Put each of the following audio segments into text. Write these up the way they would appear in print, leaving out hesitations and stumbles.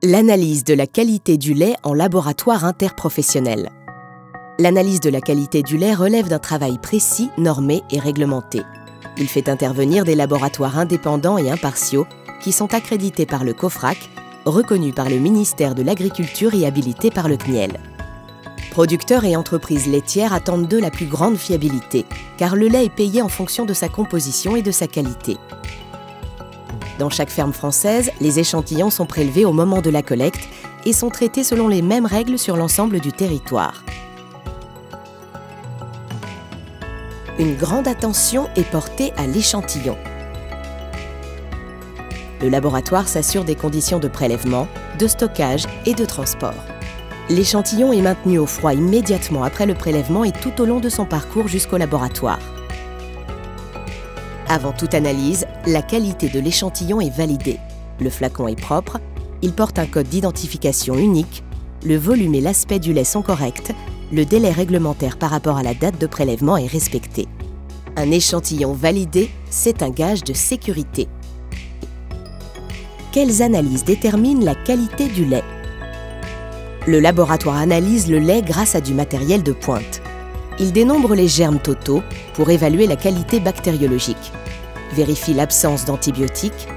L'analyse de la qualité du lait en laboratoire interprofessionnel. L'analyse de la qualité du lait relève d'un travail précis, normé et réglementé. Il fait intervenir des laboratoires indépendants et impartiaux qui sont accrédités par le COFRAC, reconnus par le ministère de l'Agriculture et habilités par le CNIEL. Producteurs et entreprises laitières attendent d'eux la plus grande fiabilité, car le lait est payé en fonction de sa composition et de sa qualité. Dans chaque ferme française, les échantillons sont prélevés au moment de la collecte et sont traités selon les mêmes règles sur l'ensemble du territoire. Une grande attention est portée à l'échantillon. Le laboratoire s'assure des conditions de prélèvement, de stockage et de transport. L'échantillon est maintenu au froid immédiatement après le prélèvement et tout au long de son parcours jusqu'au laboratoire. Avant toute analyse, la qualité de l'échantillon est validée. Le flacon est propre, il porte un code d'identification unique, le volume et l'aspect du lait sont corrects, le délai réglementaire par rapport à la date de prélèvement est respecté. Un échantillon validé, c'est un gage de sécurité. Quelles analyses déterminent la qualité du lait? Le laboratoire analyse le lait grâce à du matériel de pointe. Il dénombre les germes totaux pour évaluer la qualité bactériologique, vérifie l'absence d'antibiotiques,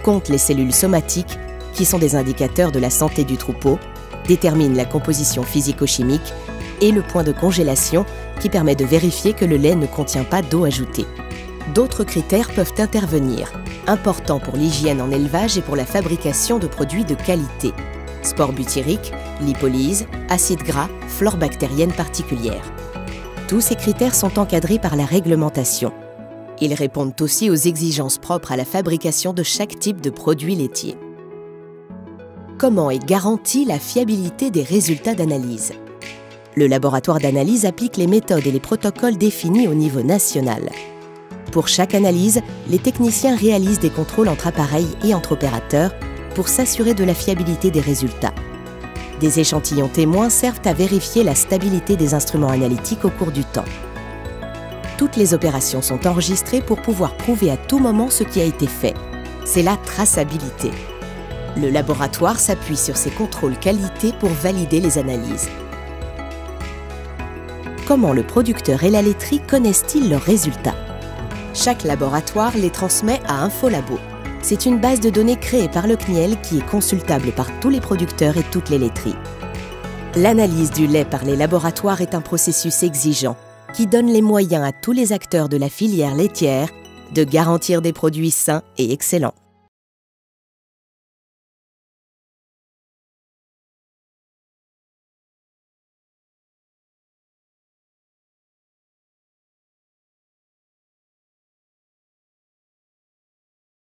compte les cellules somatiques, qui sont des indicateurs de la santé du troupeau, détermine la composition physico-chimique et le point de congélation qui permet de vérifier que le lait ne contient pas d'eau ajoutée. D'autres critères peuvent intervenir, importants pour l'hygiène en élevage et pour la fabrication de produits de qualité. Spores butyriques, lipolyse, acides gras, flore bactérienne particulière. Tous ces critères sont encadrés par la réglementation. Ils répondent aussi aux exigences propres à la fabrication de chaque type de produit laitier. Comment est garantie la fiabilité des résultats d'analyse? Le laboratoire d'analyse applique les méthodes et les protocoles définis au niveau national. Pour chaque analyse, les techniciens réalisent des contrôles entre appareils et entre opérateurs pour s'assurer de la fiabilité des résultats. Des échantillons témoins servent à vérifier la stabilité des instruments analytiques au cours du temps. Toutes les opérations sont enregistrées pour pouvoir prouver à tout moment ce qui a été fait. C'est la traçabilité. Le laboratoire s'appuie sur ces contrôles qualité pour valider les analyses. Comment le producteur et la laiterie connaissent-ils leurs résultats? Chaque laboratoire les transmet à InfoLabo. C'est une base de données créée par le CNIEL qui est consultable par tous les producteurs et toutes les laiteries. L'analyse du lait par les laboratoires est un processus exigeant qui donne les moyens à tous les acteurs de la filière laitière de garantir des produits sains et excellents.